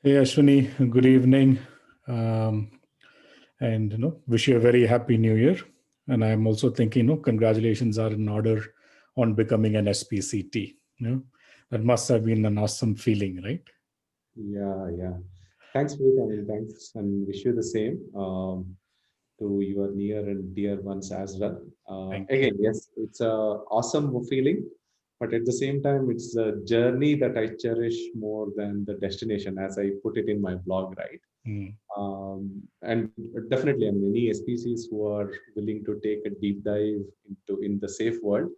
Hey Ashwini, good evening, um, and wish you a very happy New Year. And I'm also thinking, congratulations are in order on becoming an SPCT. That must have been an awesome feeling, right? Yeah. Thanks, Preet. Thanks, and wish you the same to your near and dear ones as well. Thank you. Again, yes, it's a awesome feeling, but at the same time, it's a journey that I cherish more than the destination, as I put it in my blog, right? Mm. And definitely, I mean, any SPCs who are willing to take a deep dive into in the safe world,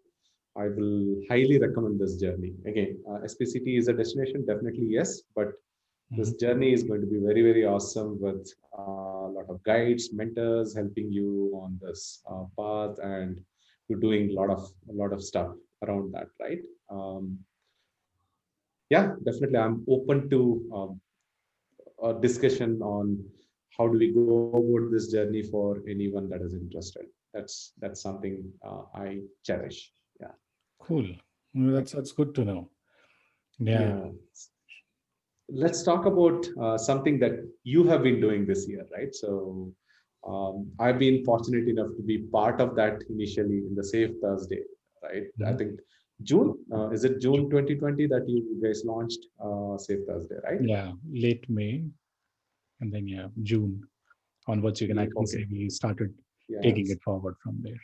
I will highly recommend this journey. Again, SPCT is a destination, definitely yes, but this Mhm. journey is going to be very, very awesome with a lot of guides, mentors helping you on this path, and you're doing a lot of stuff around that, right? Um, yeah, definitely. I'm open to a discussion on how do we go about this journey for anyone that is interested. That's something I cherish. Yeah. Cool. Well, that's good to know. Yeah. Yeah. Let's talk about something that you have been doing this year, right? So I've been fortunate enough to be part of that initially in the Safe Thursday, right? I Mhm. think June, is it June 2020 that you guys launched Safe Thursday, right? Yeah, late May, and then yeah, June onwards, you can actually Okay. say we started Yeah. taking it forward from there.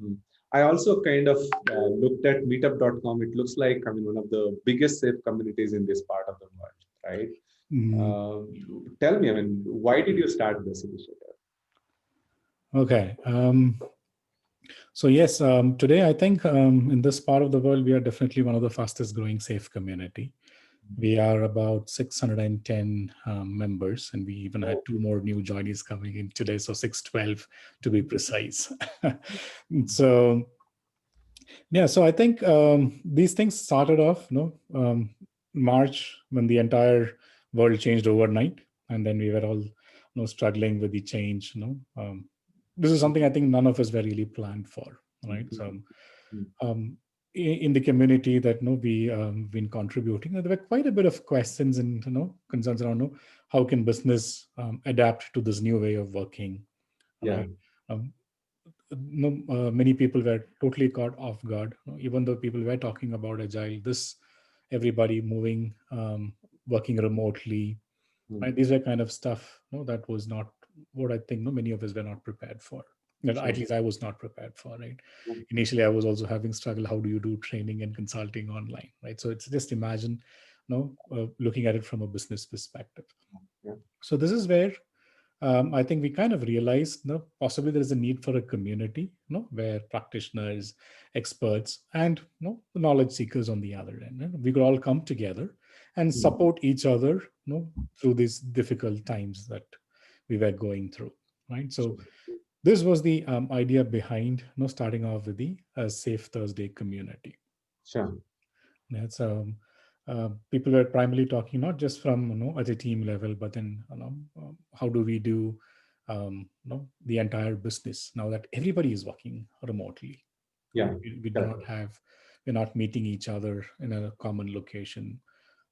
Mm. I also kind of looked at meetup.com. It looks like, I mean, one of the biggest safe communities in this part of the world, right? Mm, Tell me, I mean, why did you start this initiative? okay. So yes, today I think in this part of the world we are definitely one of the fastest growing safe community. We are about 610 members, and we even had Oh, two more new joinees coming in today, so 612 to be precise. So yeah, so I think these things started off, March when the entire world changed overnight, and then we were all, struggling with the change. This is something I think none of us were really planned for, right? So um, in the community that we been contributing, there were quite a bit of questions and concerns around how can business adapt to this new way of working, yeah. right? Um, Many people were totally caught off guard. Even though people were talking about agile, this everybody moving, working remotely, Mm. right? These were kind of stuff that was not what I think many of us were not prepared for. At Sure. least I was not prepared for, right? Mm. Initially, I was also having struggle. How do you do training and consulting online, right? So it's just imagine, looking at it from a business perspective. Yeah. So this is where I think we kind of realized, possibly there is a need for a community, where practitioners, experts, and the knowledge seekers on the other end, we could all come together and Mm. support each other, through these difficult times that we were going through, right? So Sure. this was the idea behind, starting off with the Safe Thursday community. Sure. Yeah, so people were primarily talking not just from at a team level, but then how do we do the entire business now that everybody is working remotely, right? Yeah. We do Correct. not have we're not meeting each other in a common location,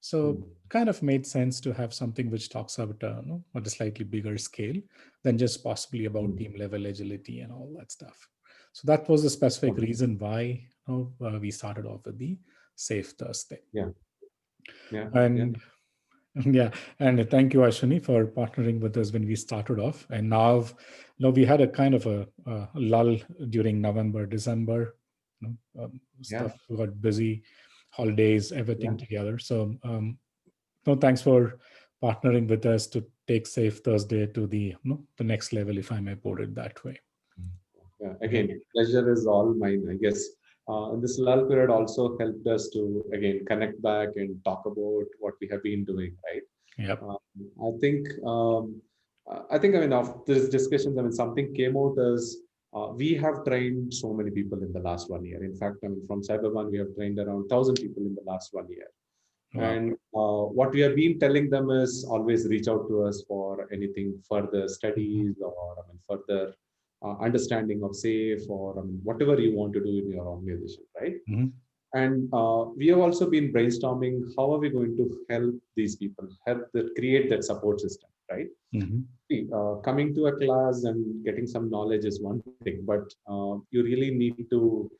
so Mm. kind of made sense to have something which talks about at a slightly bigger scale than just possibly about Mm. team level agility and all that stuff. So that was the specific Sure. reason why we started off with the Safe Thursday. Yeah. Yeah. Yeah. And yeah, and thank you, Ashwini, for partnering with us when we started off. And now we had a kind of a lull during November, December. Yeah. Stuff got busy, holidays, Yeah. everything together. So no, thanks for partnering with us to take Safe Thursday to the next level, if I may put it that way. Yeah. Yeah. Again, pleasure is all mine, I guess. This lull period also helped us to again connect back and talk about what we have been doing, right? Yep. Um, I think I mean after this discussions, I mean something came out as we have trained so many people in the last 1 year. In fact, I mean from Cyber1 we have trained around 1,000 people in the last 1 year. Wow. And what we have been telling them is always reach out to us for anything further Mhm. studies or I mean further understanding of safe or I mean whatever you want to do in your organization, right? Mhm. And we have also been brainstorming how are we going to help these people, create that support system, right? Mm-hmm. See, coming to a class and getting some knowledge is one thing, but you really need to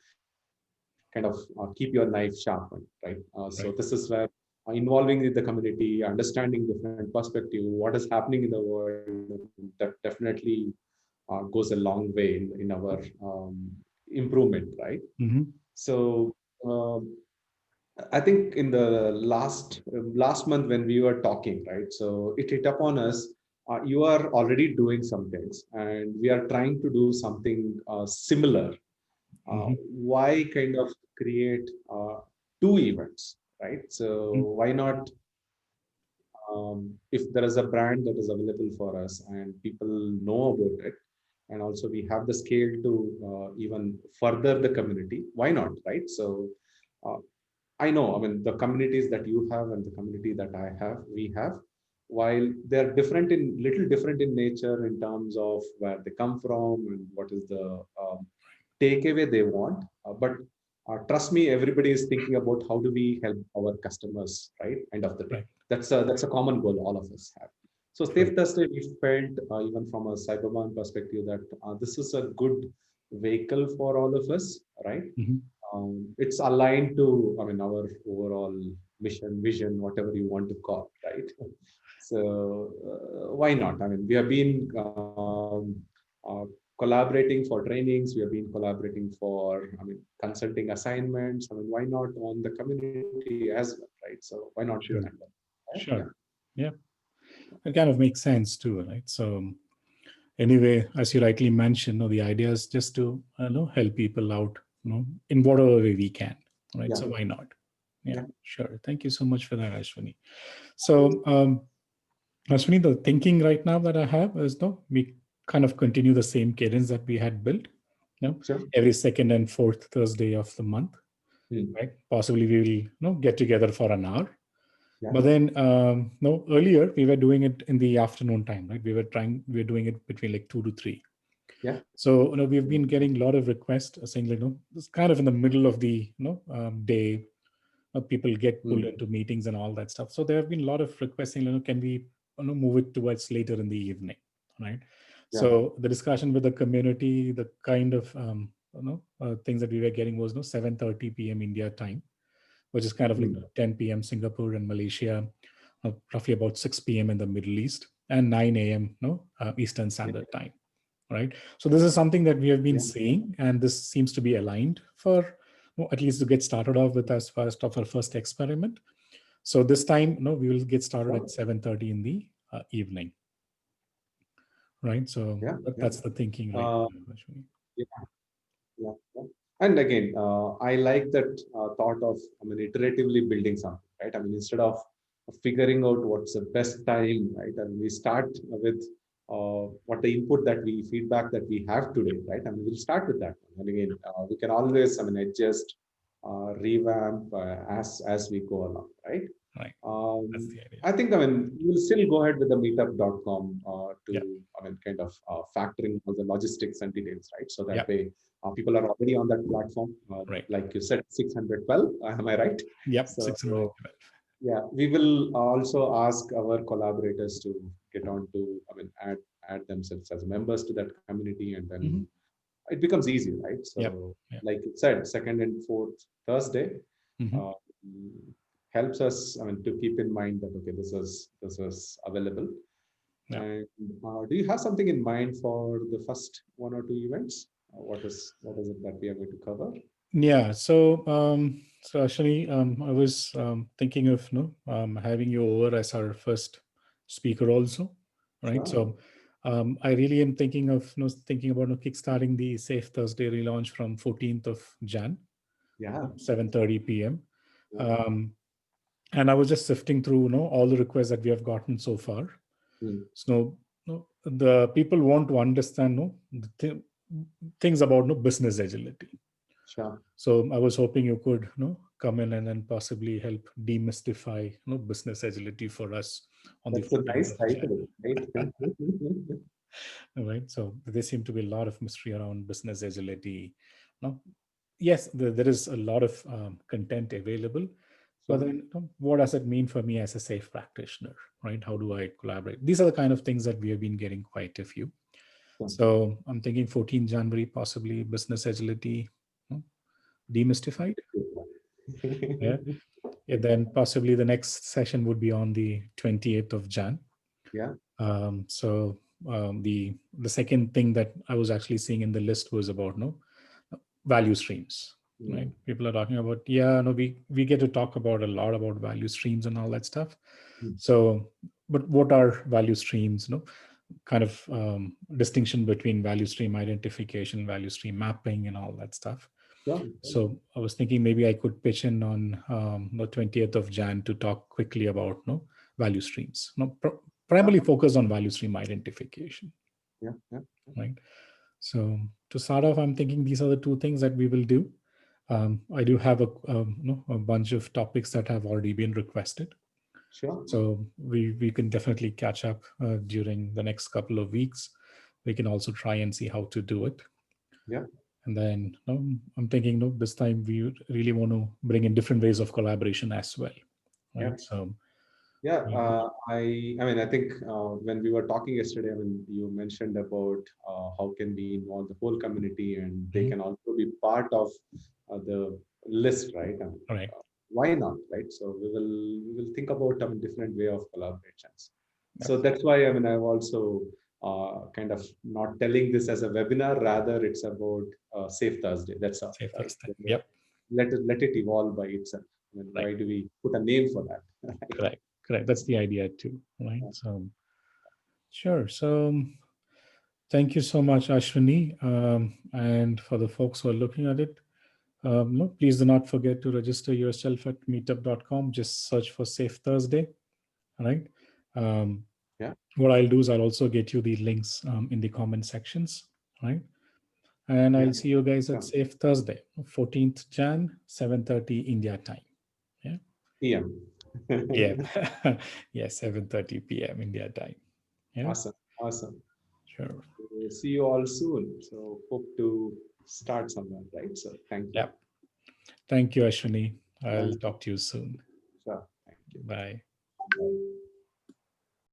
kind of keep your knife sharpened, right? So this is Right. where involving with the community, understanding different perspective, what is happening in the world, that definitely goes a long way in our improvement, right? Mm-hmm. So um, I think in the last month when we were talking, right? So it hit upon us. You are already doing some things, and we are trying to do something similar. Mm-hmm. Why kind of create two events, right? So why not, if there is a brand that is available for us and people know about it, and also we have the scale to even further the community, why not, right? So uh, I know, I mean, the communities that you have and the community that I have, we have, while they're different in little different in nature in terms of where they come from and what is the takeaway they want. But trust me, everybody is thinking about how do we help our customers, right? End of the day, Right. that's a common goal all of us have. So Safe Right. Thursday, we felt even from a Cyberman perspective that this is a good vehicle for all of us, right? Mm-hmm. It's aligned to, I mean, our overall mission, vision, whatever you want to call, right? So why not? I mean, we have been uh, collaborating for trainings. We have been collaborating for, I mean, consulting assignments. I mean, why not on the community as well, right? So why not do that? Sure. Right? Yeah. Sure. Yeah. It kind of makes sense too, right? So anyway, as you rightly mentioned, the idea is just to help people out, in whatever way we can, right? Yeah. So why not? Yeah, Yeah. sure. Thank you so much for that, Ashwini. So, Ashwini, the thinking right now that I have is, we kind of continue the same cadence that we had built, Sure. every second and fourth Thursday of the month, Hmm. right? Possibly we will, get together for an hour. Yeah. But then, no, earlier we were doing it in the afternoon time, right? We were doing it between like 2 to 3. Yeah. So, we've been getting a lot of requests saying, like, it's kind of in the middle of the, day, people get pulled Hmm. into meetings and all that stuff. So there have been a lot of requests saying, can we, move it towards later in the evening, right? Yeah. So the discussion with the community, the kind of, things that we were getting was, 7:30 p.m. India time, which is kind of like Hmm. 10 p.m. Singapore and Malaysia, roughly about 6 p.m. in the Middle East, and 9 a.m. Eastern Yeah. Standard Time, right? So this is something that we have been Yeah. seeing, and this seems to be aligned for, at least to get started off with as first of our first experiment. So this time, we will get started Sure. at 7:30 in the evening, right? So Yeah. Yeah. that's the thinking right Uh, now, Ashwini. yeah. Yeah. Yeah. And again, I like that thought of, I mean, iteratively building something, right? I mean, instead of figuring out what's the best time, right? And we start with what the input that we feedback that we have today, right? I mean, we'll start with that. And again, we can always, I mean, adjust, revamp as we go along, right? Right. That's Um, the idea. I think, I mean, we'll still go ahead with the meetup.com Yeah. I mean, kind of factor in all the logistics and details, right? So Yeah. that way, people are already on that platform. Right. Like you said, 612, am I right? Yep. So, 612. yeah, we will also ask our collaborators to get on to, I mean, add themselves as members to that community, and then Mm-hmm. it becomes easy, right? Yep. So, Yep. like you said, second and fourth Thursday Mm-hmm. uh, helps us, I mean, to keep in mind that okay, this is available. Yeah. And do you have something in mind for the first one or two events? What is it that we are going to cover? Yeah. So actually, I was thinking of having you over as our first speaker also, right? Sure. So I really am thinking of thinking about kickstarting the Safe Thursday relaunch from 14th of Jan, Yeah. 7:30 p.m. Yeah. Um, and I was just sifting through all the requests that we have gotten so far. Hmm. So the people want to understand things about business agility. Sure. So I was hoping you could, come in and then possibly help demystify, business agility for us on the That's a 14th nice of Jan. title, right? Right. So there seem to be a lot of mystery around business agility. No, yes, there is a lot of content available, but So, then what does it mean for me as a safe practitioner, right? How do I collaborate? These are the kind of things that we have been getting quite a few. so So I'm thinking 14 January, possibly business agility demystified. Yeah. And then possibly the next session would be on the 28th of Jan. yeah. So the second thing that I was actually seeing in the list was about value streams. Mm. Right? People are talking about, yeah, no, we get to talk about a lot about value streams and all that stuff. Mm. So, but what are value streams? Kind of distinction between value stream identification, value stream mapping, and all that stuff. Sure. So I was thinking maybe I could pitch in on the 20th of Jan to talk quickly about value streams. Primarily focus on value stream identification, Yeah, yeah. right? So to start off, I'm thinking these are the two things that we will do. I do have a bunch of topics that have already been requested. Sure. So we can definitely catch up during the next couple of weeks. We can also try and see how to do it. Yeah. And then I'm thinking, this time we really want to bring in different ways of collaboration as well, Yeah. right? So Yeah, we- I mean, I think when we were talking yesterday, I mean, you mentioned about how can we involve the whole community and they Mhm. can also be part of the list, right? I mean, All right. why not, right? So we will think about a different way of collaborations. So Yep. that's why I mean I've also kind of not telling this as a webinar, rather it's about Safe Thursday. That's all, Safe right? Thursday. Yep. Let it evolve by itself. I mean, Right. why do we put a name for that? Right? Correct. Correct. That's the idea too, right? So sure. So thank you so much, Ashwini. And for the folks who are looking at it, no, please do not forget to register yourself at meetup.com. Just search for Safe Thursday. All right. Um, Yeah. what I'll do is I'll also get you the links in the comment sections. Right. And Yeah. I'll see you guys at Sure. Safe Thursday, 14th Jan, 7:30 India time. Yeah. PM. Yeah. Yeah, 7:30 p.m. India time. Yeah. Awesome. Awesome. Sure. We'll see you all soon. So hope to start somewhere, right? So thank you. Yeah. Thank you, Ashwini. I'll Thank you. talk to you soon. Sure. Thank you. Bye. Bye.